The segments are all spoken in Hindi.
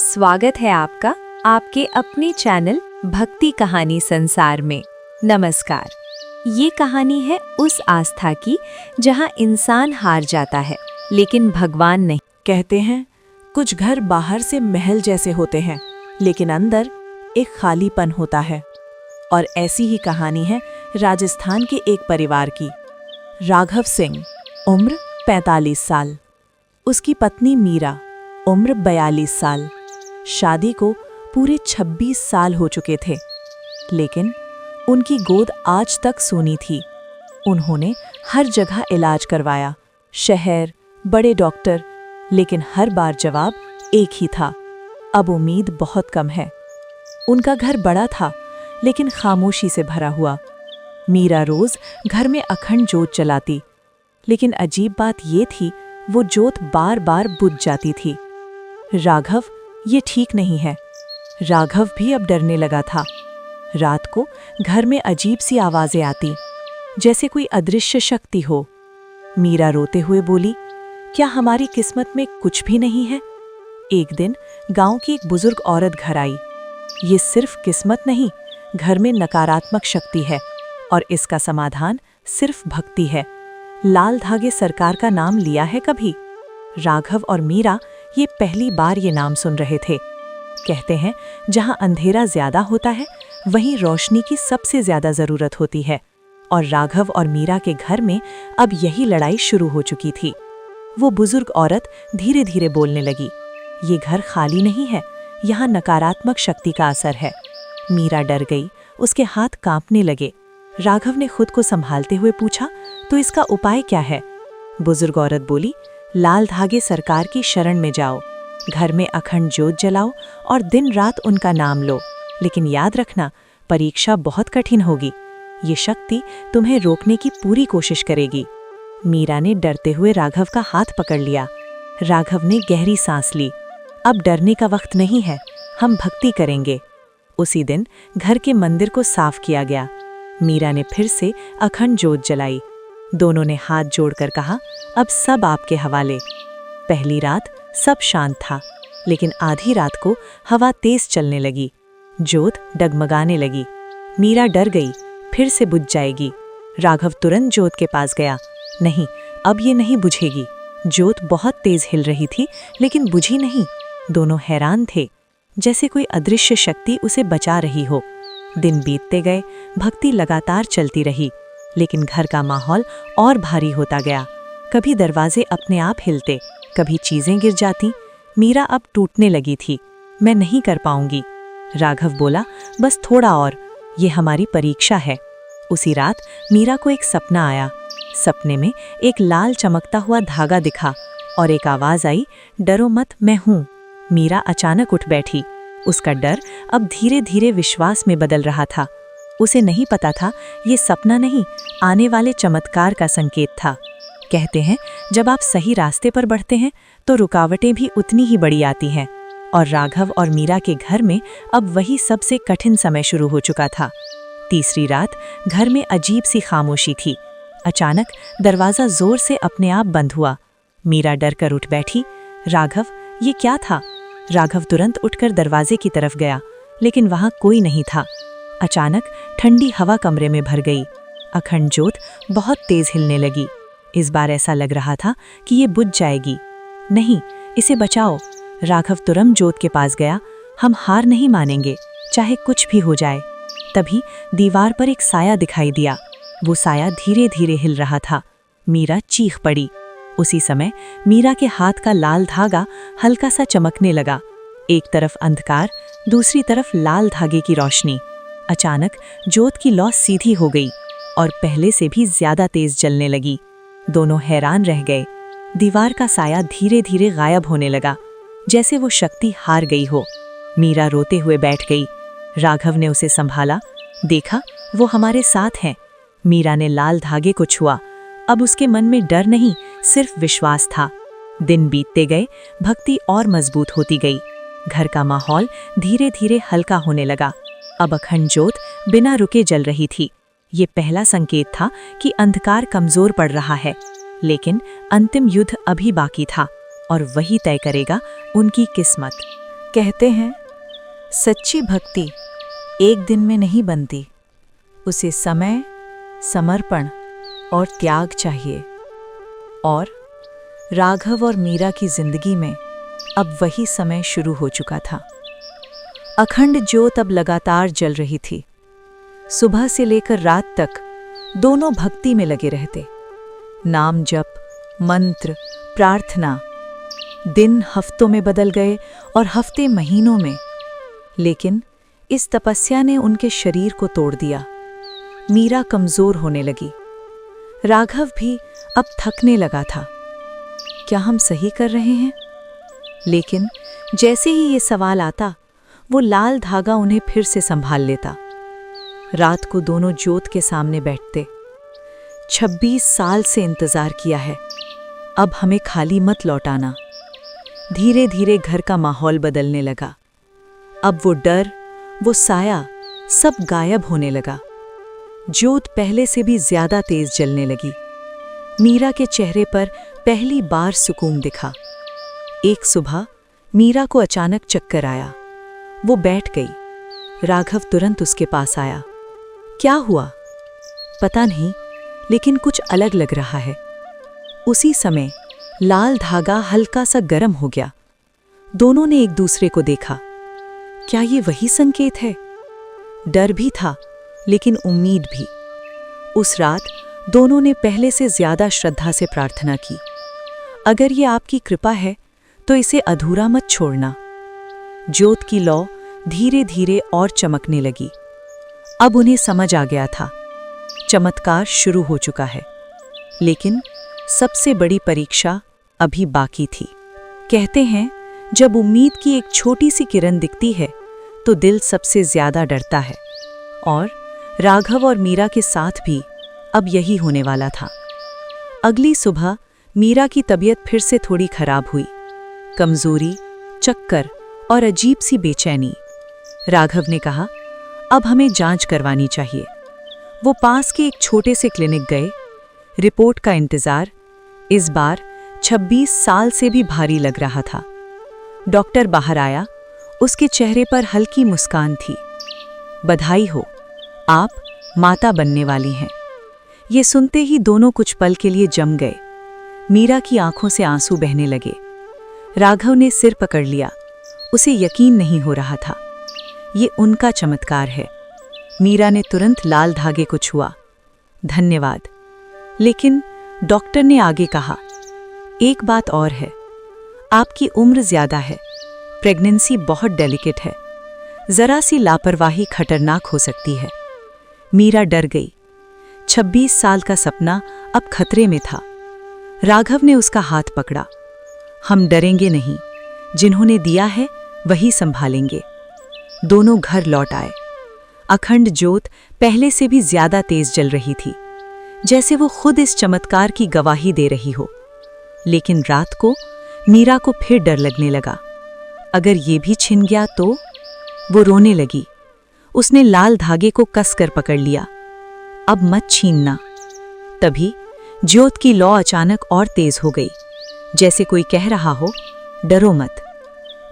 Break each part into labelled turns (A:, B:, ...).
A: स्वागत है आपका आपके अपने चैनल भक्ति कहानी संसार में। नमस्कार। ये कहानी है उस आस्था की जहां इंसान हार जाता है लेकिन भगवान नहीं।
B: कहते हैं कुछ घर बाहर से महल जैसे होते हैं लेकिन अंदर एक खालीपन होता है। और ऐसी ही कहानी है राजस्थान के एक परिवार की। राघव सिंह, उम्र 45 साल। उसकी पत्नी मीरा, उम्र 42 साल। शादी को पूरे 26 साल हो चुके थे, लेकिन उनकी गोद आज तक सूनी थी। उन्होंने हर जगह इलाज करवाया, शहर, बड़े डॉक्टर, लेकिन हर बार जवाब एक ही था, अब उम्मीद बहुत कम है। उनका घर बड़ा था लेकिन खामोशी से भरा हुआ। मीरा रोज घर में अखंड जोत जलाती, लेकिन अजीब बात ये थी वो जोत बार बार बुझ जाती थी। राघव, ये ठीक नहीं है। राघव भी अब डरने लगा था। रात को घर में अजीब सी आवाजें आती, जैसे कोई अदृश्य शक्ति हो। मीरा रोते हुए बोली, क्या हमारी किस्मत में कुछ भी नहीं है? एक दिन गांव की एक बुजुर्ग औरत घर आई। ये सिर्फ किस्मत नहीं, घर में नकारात्मक शक्ति है और इसका समाधान सिर्फ भक्ति है। लाल धागे सरकार का नाम लिया है कभी? राघव और मीरा ये पहली बार ये नाम सुन रहे थे। कहते हैं जहां अंधेरा ज्यादा होता है वहीं रोशनी की सबसे ज्यादा जरूरत होती है। और राघव और मीरा के घर में अब यही लड़ाई शुरू हो चुकी थी। वो बुजुर्ग औरत धीरे धीरे बोलने लगी, ये घर खाली नहीं है, यहाँ नकारात्मक शक्ति का असर है। मीरा डर गई, उसके हाथ कांपने लगे। राघव ने खुद को संभालते हुए पूछा, तो इसका उपाय क्या है? बुजुर्ग औरत बोली, लाल धागे सरकार की शरण में जाओ, घर में अखंड जोत जलाओ और दिन रात उनका नाम लो। लेकिन याद रखना, परीक्षा बहुत कठिन होगी। ये शक्ति तुम्हें रोकने की पूरी कोशिश करेगी। मीरा ने डरते हुए राघव का हाथ पकड़ लिया। राघव ने गहरी सांस ली। अब डरने का वक्त नहीं है, हम भक्ति करेंगे। उसी दिन घर के मंदिर को साफ किया गया। मीरा ने फिर से अखंड जोत जलाई। दोनों ने हाथ जोड़कर कहा, अब सब आपके हवाले। पहली रात सब शांत था, लेकिन आधी रात को हवा तेज चलने लगी, जोत डगमगाने लगी। मीरा डर गई, फिर से बुझ जाएगी। राघव तुरंत जोत के पास गया। नहीं, अब ये नहीं बुझेगी। जोत बहुत तेज हिल रही थी लेकिन बुझी नहीं। दोनों हैरान थे, जैसे कोई अदृश्य शक्ति उसे बचा रही हो। दिन बीतते गए, भक्ति लगातार चलती रही, लेकिन घर का माहौल और भारी होता गया। कभी दरवाजे अपने आप हिलते, कभी चीजें गिर जाती। मीरा अब टूटने लगी थी, मैं नहीं कर पाऊंगी। राघव बोला, बस थोड़ा और, ये हमारी परीक्षा है। उसी रात मीरा को एक सपना आया। सपने में एक लाल चमकता हुआ धागा दिखा और एक आवाज आई, डरो मत, मैं हूं। मीरा अचानक उठ बैठी। उसका डर अब धीरे धीरे विश्वास में बदल रहा था। उसे नहीं पता था ये सपना नहीं, आने वाले चमत्कार का संकेत था। कहते हैं जब आप सही रास्ते पर बढ़ते हैं तो रुकावटें भी उतनी ही बड़ी आती हैं। और राघव और मीरा के घर में अब वही सबसे कठिन समय शुरू हो चुका था। तीसरी रात घर में अजीब सी खामोशी थी। अचानक दरवाजा जोर से अपने आप बंद हुआ। मीरा डर कर उठ बैठी। राघव, ये क्या था? राघव तुरंत उठकर दरवाजे की तरफ गया, लेकिन वहां कोई नहीं था। अचानक ठंडी हवा कमरे में भर गई। अखंड जोत बहुत तेज हिलने लगी। इस बार ऐसा लग रहा था कि ये बुझ जाएगी। नहीं, इसे बचाओ। राघव तुरंत जोत के पास गया। हम हार नहीं मानेंगे, चाहे कुछ भी हो जाए। तभी दीवार पर एक साया दिखाई दिया। वो साया धीरे धीरे हिल रहा था। मीरा चीख पड़ी। उसी समय मीरा के हाथ का लाल धागा हल्का सा चमकने लगा। एक तरफ अंधकार, दूसरी तरफ लाल धागे की रोशनी। अचानक जोत की लौ सीधी हो गई और पहले से भी ज्यादा तेज जलने लगी। दोनों हैरान रह गए। दीवार का साया धीरे धीरे गायब होने लगा, जैसे वो शक्ति हार गई हो। मीरा रोते हुए बैठ गई। राघव ने उसे संभाला। देखा, वो हमारे साथ हैं। मीरा ने लाल धागे को छुआ। अब उसके मन में डर नहीं, सिर्फ विश्वास था। दिन बीतते गए, भक्ति और मजबूत होती गई। घर का माहौल धीरे धीरे हल्का होने लगा। अब अखंड जोत बिना रुके जल रही थी। ये पहला संकेत था कि अंधकार कमजोर पड़ रहा है। लेकिन अंतिम युद्ध अभी बाकी था और वही तय करेगा उनकी किस्मत। कहते हैं, सच्ची भक्ति एक दिन में नहीं बनती, उसे समय, समर्पण और त्याग चाहिए। और राघव और मीरा की जिंदगी में अब वही समय शुरू हो चुका था। अखंड ज्योत अब लगातार जल रही थी। सुबह से लेकर रात तक दोनों भक्ति में लगे रहते। नाम जप, मंत्र, प्रार्थना। दिन हफ्तों में बदल गए और हफ्ते महीनों में, लेकिन इस तपस्या ने उनके शरीर को तोड़ दिया। मीरा कमजोर होने लगी। राघव भी अब थकने लगा था। क्या हम सही कर रहे हैं? लेकिन जैसे ही ये सवाल आता, वो लाल धागा उन्हें फिर से संभाल लेता। रात को दोनों ज्योत के सामने बैठते। 26 साल से इंतजार किया है, अब हमें खाली मत लौटाना। धीरे धीरे घर का माहौल बदलने लगा। अब वो डर, वो साया सब गायब होने लगा। ज्योत पहले से भी ज्यादा तेज जलने लगी। मीरा के चेहरे पर पहली बार सुकून दिखा। एक सुबह मीरा को अचानक चक्कर आया। वो बैठ गई। राघव तुरंत उसके पास आया। क्या हुआ? पता नहीं, लेकिन कुछ अलग लग रहा है। उसी समय लाल धागा हल्का सा गर्म हो गया। दोनों ने एक दूसरे को देखा। क्या ये वही संकेत है? डर भी था, लेकिन उम्मीद भी। उस रात दोनों ने पहले से ज्यादा श्रद्धा से प्रार्थना की। अगर ये आपकी कृपा है तो इसे अधूरा मत छोड़ना। ज्योत की लौ धीरे धीरे और चमकने लगी। अब उन्हें समझ आ गया था, चमत्कार शुरू हो चुका है। लेकिन सबसे बड़ी परीक्षा अभी बाकी थी। कहते हैं, जब उम्मीद की एक छोटी सी किरण दिखती है तो दिल सबसे ज्यादा डरता है। और राघव और मीरा के साथ भी अब यही होने वाला था। अगली सुबह मीरा की तबीयत फिर से थोड़ी खराब हुई। कमजोरी, चक्कर और अजीब सी बेचैनी। राघव ने कहा, अब हमें जांच करवानी चाहिए। वो पास के एक छोटे से क्लिनिक गए। रिपोर्ट का इंतजार इस बार 26 साल से भी भारी लग रहा था। डॉक्टर बाहर आया। उसके चेहरे पर हल्की मुस्कान थी। बधाई हो, आप माता बनने वाली हैं। ये सुनते ही दोनों कुछ पल के लिए जम गए। मीरा की आंखों से आंसू बहने लगे। राघव ने सिर पकड़ लिया। उसे यकीन नहीं हो रहा था। ये उनका चमत्कार है। मीरा ने तुरंत लाल धागे को छुआ। धन्यवाद। लेकिन डॉक्टर ने आगे कहा, एक बात और है, आपकी उम्र ज्यादा है, प्रेगनेंसी बहुत डेलिकेट है, जरा सी लापरवाही खतरनाक हो सकती है। मीरा डर गई। 26 साल का सपना अब खतरे में था। राघव ने उसका हाथ पकड़ा। हम डरेंगे नहीं, जिन्होंने दिया है वही संभालेंगे। दोनों घर लौट आए। अखंड ज्योत पहले से भी ज्यादा तेज जल रही थी, जैसे वो खुद इस चमत्कार की गवाही दे रही हो। लेकिन रात को मीरा को फिर डर लगने लगा। अगर ये भी छिन गया तो? वो रोने लगी। उसने लाल धागे को कसकर पकड़ लिया। अब मत छीनना। तभी ज्योत की लौ अचानक और तेज हो गई, जैसे कोई कह रहा हो, डरो मत।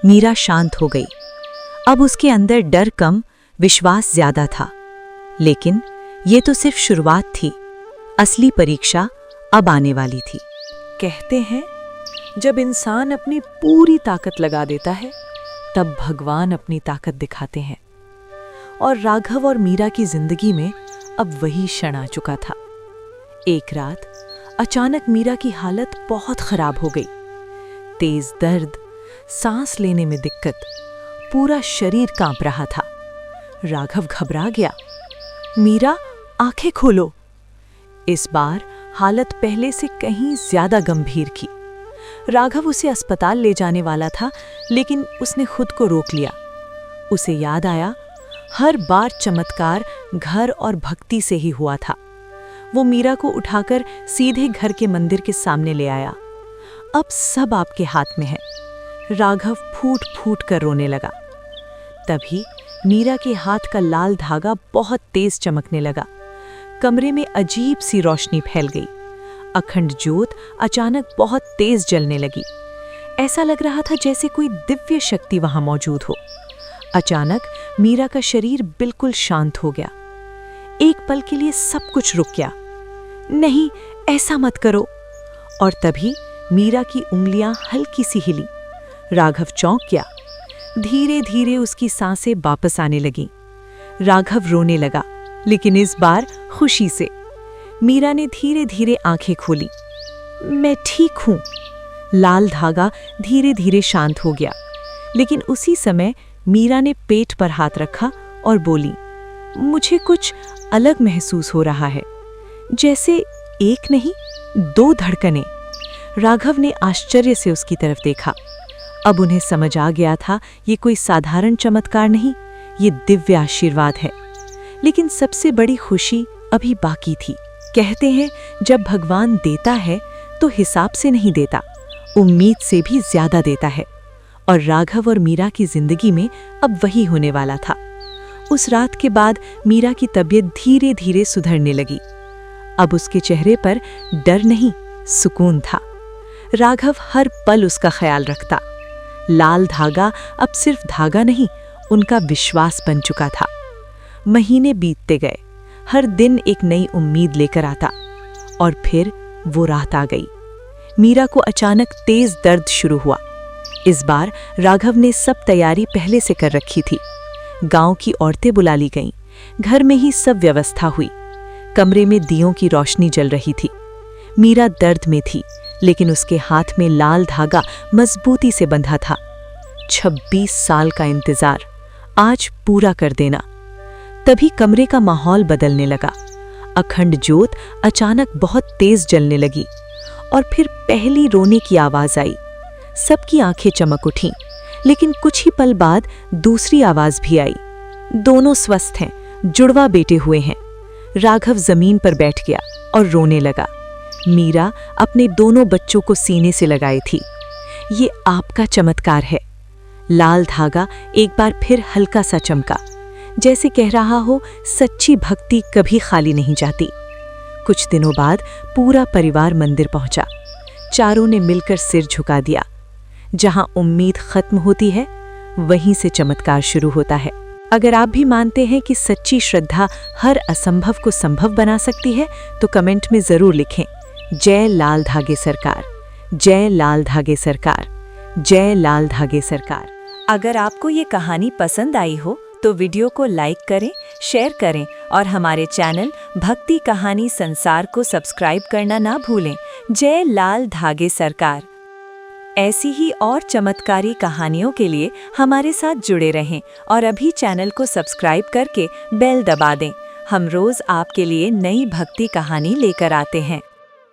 B: मीरा शांत हो गई। अब उसके अंदर डर कम, विश्वास ज्यादा था। लेकिन ये तो सिर्फ शुरुआत थी। असली परीक्षा अब आने वाली थी। कहते हैं, जब इंसान अपनी पूरी ताकत लगा देता है, तब भगवान अपनी ताकत दिखाते हैं। और राघव और मीरा की जिंदगी में अब वही क्षण आ चुका था। एक रात अचानक मीरा की हालत बहुत खराब हो गई। तेज दर्द, सांस लेने में दिक्कत, पूरा शरीर कांप रहा था। राघव घबरा गया। मीरा, आंखें खोलो। इस बार हालत पहले से कहीं ज्यादा गंभीर थी। राघव उसे अस्पताल ले जाने वाला था, लेकिन उसने खुद को रोक लिया। उसे याद आया, हर बार चमत्कार घर और भक्ति से ही हुआ था। वो मीरा को उठाकर सीधे घर के मंदिर के सामने ले आया। अब सब आपके हाथ में है। राघव फूट फूट कर रोने लगा। तभी मीरा के हाथ का लाल धागा बहुत तेज चमकने लगा। कमरे में अजीब सी रोशनी फैल गई। अखंड ज्योत अचानक बहुत तेज जलने लगी। ऐसा लग रहा था जैसे कोई दिव्य शक्ति वहां मौजूद हो। अचानक मीरा का शरीर बिल्कुल शांत हो गया। एक पल के लिए सब कुछ रुक गया। नहीं, ऐसा मत करो। और तभी मीरा की उंगलियां हल्की सी हिली। राघव चौंक गया। धीरे धीरे उसकी सांसें वापस आने लगीं। राघव रोने लगा, लेकिन इस बार खुशी से। मीरा ने धीरे धीरे आंखें खोली। मैं ठीक हूं। लाल धागा धीरे धीरे शांत हो गया, लेकिन उसी समय मीरा ने पेट पर हाथ रखा और बोली, मुझे कुछ अलग महसूस हो रहा है, जैसे एक नहीं 2 धड़कनें। राघव ने आश्चर्य से उसकी तरफ देखा। अब उन्हें समझ आ गया था ये कोई साधारण चमत्कार नहीं, ये दिव्य आशीर्वाद है। लेकिन सबसे बड़ी खुशी अभी बाकी थी। कहते हैं जब भगवान देता है तो हिसाब से नहीं देता, उम्मीद से भी ज्यादा देता है। और राघव और मीरा की जिंदगी में अब वही होने वाला था। उस रात के बाद मीरा की तबीयत धीरे धीरे सुधरने लगी। अब उसके चेहरे पर डर नहीं, सुकून था। राघव हर पल उसका ख्याल रखता। लाल धागा अब सिर्फ धागा नहीं, उनका विश्वास बन चुका था। महीने बीतते गए, हर दिन एक नई उम्मीद लेकर आता। और फिर वो रात आ गई। मीरा को अचानक तेज दर्द शुरू हुआ। इस बार राघव ने सब तैयारी पहले से कर रखी थी। गांव की औरतें बुला ली गईं। घर में ही सब व्यवस्था हुई। कमरे में दियों की रोशनी जल रही थी। मीरा दर्द में थी, लेकिन उसके हाथ में लाल धागा मजबूती से बंधा था। 26 साल का इंतजार आज पूरा कर देना। तभी कमरे का माहौल बदलने लगा। अखंड ज्योत अचानक बहुत तेज जलने लगी और फिर पहली रोने की आवाज आई। सबकी आंखें चमक उठीं, लेकिन कुछ ही पल बाद दूसरी आवाज भी आई। दोनों स्वस्थ हैं, जुड़वा बेटे हुए हैं। राघव जमीन पर बैठ गया और रोने लगा। मीरा अपने दोनों बच्चों को सीने से लगाई थी। ये आपका चमत्कार है। लाल धागा एक बार फिर हल्का सा चमका, जैसे कह रहा हो सच्ची भक्ति कभी खाली नहीं जाती। कुछ दिनों बाद पूरा परिवार मंदिर पहुंचा। चारों ने मिलकर सिर झुका दिया। जहां उम्मीद खत्म होती है, वहीं से चमत्कार शुरू होता है। अगर आप भी मानते हैं कि सच्ची श्रद्धा हर असंभव को संभव बना सकती है, तो कमेंट में जरूर लिखें, जय लाल धागे सरकार, जय लाल धागे सरकार, जय लाल धागे सरकार।
A: अगर आपको ये कहानी पसंद आई हो तो वीडियो को लाइक करें, शेयर करें और हमारे चैनल भक्ति कहानी संसार को सब्सक्राइब करना ना भूलें। जय लाल धागे सरकार। ऐसी ही और चमत्कारी कहानियों के लिए हमारे साथ जुड़े रहें और अभी चैनल को सब्सक्राइब करके बेल दबा दें। हम रोज आपके लिए नई भक्ति कहानी लेकर आते हैं।